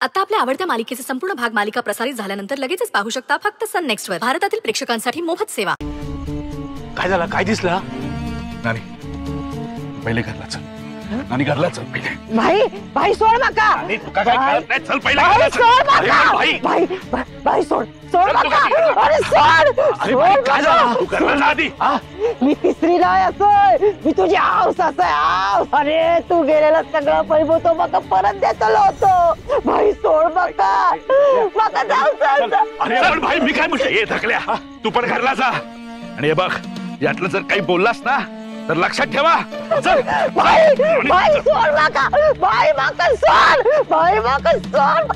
आता आपल्या आवडत्या मालिकेचे संपूर्ण भाग मालिका प्रसारित झाल्यानंतर लगेचच पाहू शकता फक्त सन नेक्स्ट वर. भारतातील प्रेक्षकांसाठी मोफत सेवा. काय झालं? काय दिसलं? नानी पहिले घरला चल. नानी घरला चल पहिले. भाई भाई सोड नका. तू काय करत नाही? चल पहिले भाई सोड नका. भाई भाई भाई सोड नका. अरे सोड. अरे भाई काय झालं? तू घरला जा आधी. मी तिसरी नाही असोय. मी तुझी आऊस असोय आऊस. अरे तू गेलेला सगळं पैसे तो मका परत देतलो होतो. भाई सोड नका. मका जाऊ. अरे पण भाई मी काय म्हणतो? ये थकल्या. तू पण घरला जा. आणि हे बघ यातलं जर काही बोललास ना तर लक्षात ठेवा. चल भाई भाई सोड नका. भाई मका सोड. भाई मका सोड.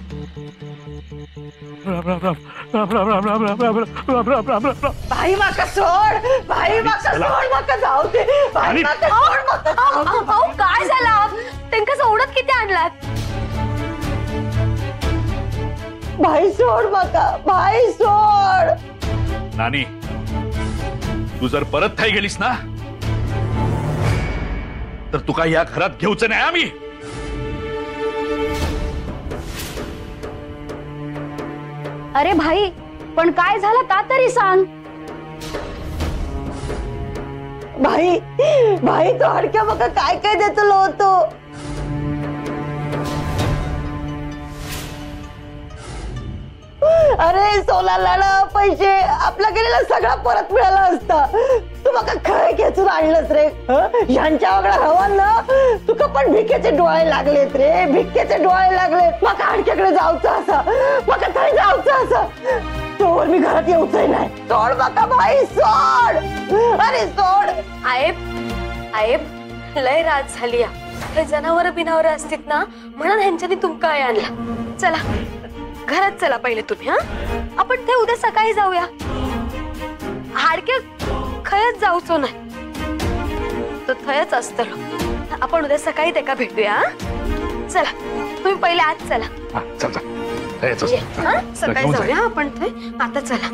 भाई मका सोड. भाई मका सोड. मका जाऊ दे. भाई मका सोड. अहो काय झालं? त्यांका सोडत किती आणलात? भाई सोड मका. भाई सोड. नानी तू जर परत थाई गेलीस ना तर तू काय या घरात घेऊच नाही आम्ही. अरे भाई पण काय झालं ता तरी सांग. भाई भाई तो हडक्या मका काय काय देतलो होतो. अरे सोलाला पैसे आपला गेलेला सगळा परत मिळाला असता. तू मका खय खेचून आणलंस रे. ह्यांच्या वगळा हवान ना तुका पण भिकेचे डोळे लागलेत रे. भिकेचे डोळे लागलेत. मका हडक्याकडे जाऊचं असा. मका थंय जाऊचं असा. तोवर मी घरात येऊचंय नाही. सोड मका भाई सोड. अरे सोड. आयब लय रात झाली. हे जनावर बिनावर असतील ना म्हणून ह्यांच्यानी तुमका आणला. चला घरात चला पहिले तुम्ही. आपण ते उद्या सकाळी जाऊया. हाडके खयच जाऊचो नाही तो थयच असतलो. आपण उद्या सकाळी त्याका भेटूया. चला तुम्ही पहिले आज चला. चल सकाळी जाऊया आपण ते. आता चला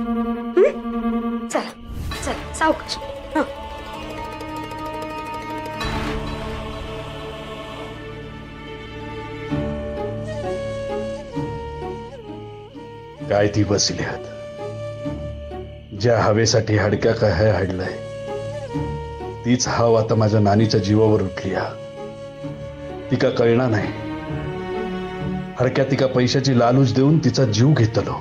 चला चला सावकाश. काय ती बसल्यात ज्या हवेसाठी हडक्या काय हाडलाय तीच हव आता माझ्या नानीच्या जीवावर उठली. तिका कळणार नाही. हडक्या तिका पैशाची लालूच देऊन तिचा जीव घेतलो.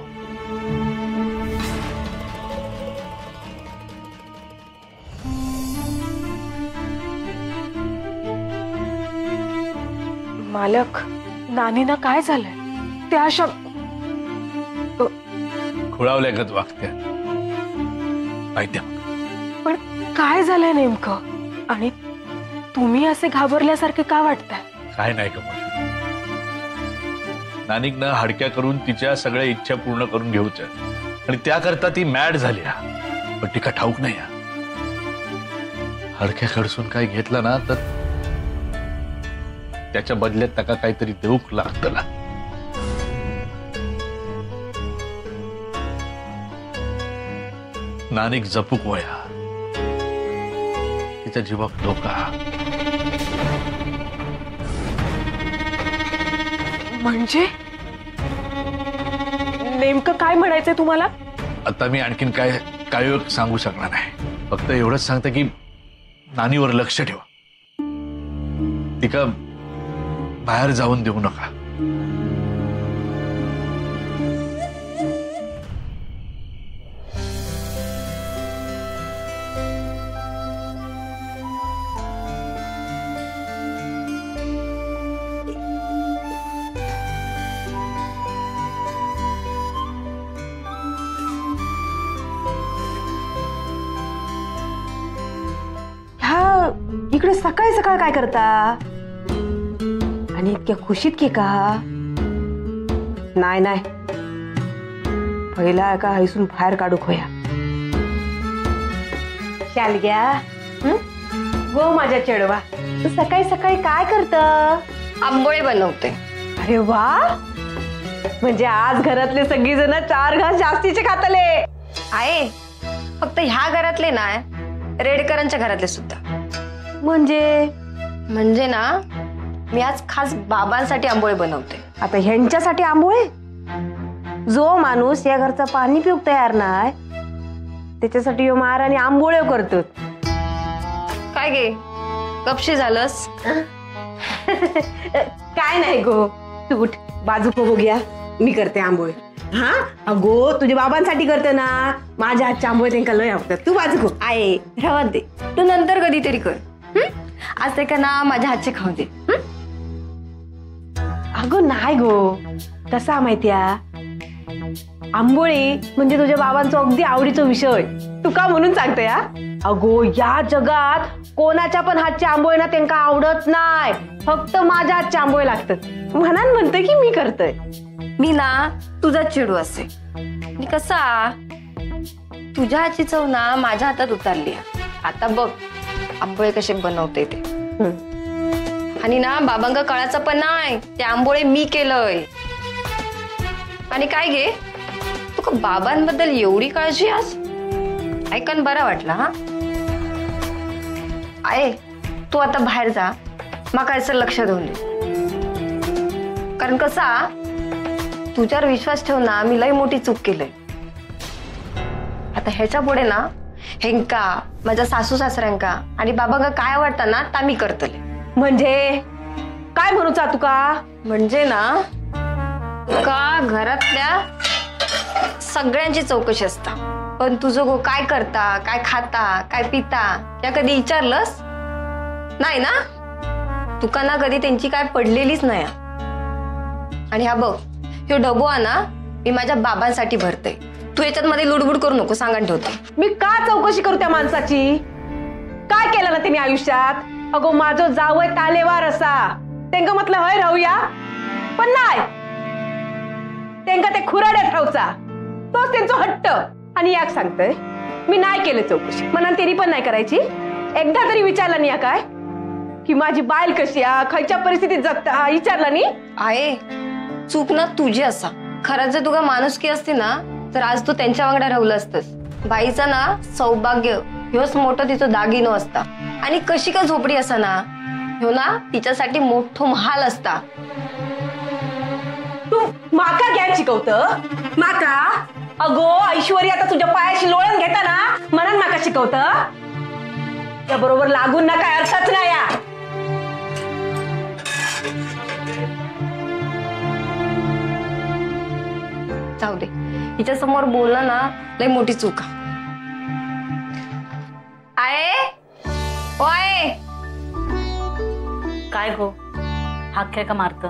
मालक नानीना काय झालंय? त्या अशा खुळावल्यागत वागत्या. माहिती पण काय झालंय नेमकं? आणि तुम्ही असे घाबरल्यासारखे का वाटताय? काय नाही का नानिकनं हडक्या करून तिच्या सगळ्या इच्छा पूर्ण करून घेऊच्या आणि त्याकरता ती मॅड झाली. पण तिका ठाऊक नाही. हडक्याकडसून काय घेतलं ना तर त्याच्या बदल्यात त्याका काहीतरी देऊक लागतं. नानिक जपूक वया. तिच्या जीवाक धोका. म्हणजे नेमकं काय म्हणायचंय तुम्हाला? आता मी आणखीन काय सांगू शकणार नाही. फक्त एवढंच सांगतं की नानीवर लक्ष ठेवा. तिका बाहेर जाऊन देऊ नका. इकडे सकाळी सकाळ काय करता? आणि इतक्या खुशीत की का? नाही नाही पहिला एका हैसून बाहेर काढूक होया. शालग्या गो माझ्या चेडवा तू सकाळी सकाळी काय करत? आंबोळे बनवते. अरे वा. म्हणजे आज घरातले सगळी जण 4 घास जास्तीचे खातले. आहे फक्त ह्या घरातले नाही रेडकरांच्या घरातले सुद्धा. म्हणजे म्हणजे ना मी आज खास बाबांसाठी आंबोळे बनवते. आता ह्यांच्यासाठी आंबोळे? जो माणूस या घरचं पाणी पिऊक तयार नाही त्याच्यासाठी यो महाराणी आंबोळे करतो. काय गे गपशी झालंस? काय नाही गो, तू उठ बाजू बघूया, मी करते आंबोळे. हा अगो तुझ्या बाबांसाठी करते ना, माझ्या हातच्या आंबोळे त्यांना लय आवडतात. तू बाजू खो आहे रवा दे, तू नंतर कधीतरी कर. आज ते का ना माझ्या हातचे खाऊ दे. अगो नाही गो, कसा माहितीया आंबोळी म्हणजे तुझ्या बाबांचा अगदी आवडीचा विषय. तू का म्हणून सांगते या? अगो या जगात कोणाच्या पण हातचे आंबोळे ना त्यांना आवडत नाही, फक्त माझ्या हातचे आंबोळे लागतात म्हणून म्हणते की मी करतोय. मी ना तुझा चिडू असे मी कसा तुझ्या हातची चव ना माझ्या हातात उतरली. आता बघ आंबोळे कसे बनवते ते. आणि ना बाबांका कळाचं पण नाही, ते आंबोळे मी केलंय. आणि काय गे तुका बाबांबद्दल एवढी काळजी आज ऐकून बरा वाटला. हा आहे तू आता बाहेर जा, माका याचं लक्ष देऊन दे. कारण कसा तुझ्यावर विश्वास ठेव ना, मी लई मोठी चूक केलंय. आता ह्याच्या पुढे ना हेंका माझ्या सासू सासऱ्यांका आणि बाबांका काय आवडतं ना ता मी करतले. म्हणजे काय म्हणूचा तुका? म्हणजे ना का घरातल्या सगळ्यांची चौकशी असता, पण तुझं गो काय करता, काय खाता, काय पिता या कधी विचारलंस नाही ना? तुका ना कधी त्यांची काय पडलेलीच नाही. आणि हा बघ ह्यो डबो आहे ना मी माझ्या बाबांसाठी भरते. तू याच्यात मध्ये लुडबुड करू नको, सांगून ठेवते. मी का चौकशी करू त्या माणसाची? काय केलं ना त्यांनी आयुष्यात? अगो माझं जावय तालेवार असा, त्यांना म्हटलं हय राहूया, पण नाही, त्यांना ते खुराड्यात राहूचा, तोच त्यांचा हट्ट. आणि याक सांगतोय मी नाही केलं चौकशी म्हणून त्यांनी पण नाही करायची. एकदा तरी विचारला नाही काय की माझी बायल कशी आ, खायच्या परिस्थितीत जगता, विचारला नाही? आहे चूक ना तुझी असा. खरंच जर तुका माणुसकी असती ना तर आज तू त्यांच्या वांगडा राहुलं असतस. बाईचा ना सौभाग्य ह्योच मोठं तिचं दागिनो असता. आणि कशी का झोपडी असा ना ह्यो ना तिच्यासाठी मोठो महाल असता. तू माका घ्या शिकवत माका? अगो ऐश्वर्या आता तुझ्या पायाशी लोळण घेता ना म्हणून माका शिकवत. त्या बरोबर लागून ना काय अर्थच नाही या. जाऊ दे, हिच्या समोर बोलणं ना लय मोठी चूक आहे. ओय काय हो हाक का मारत?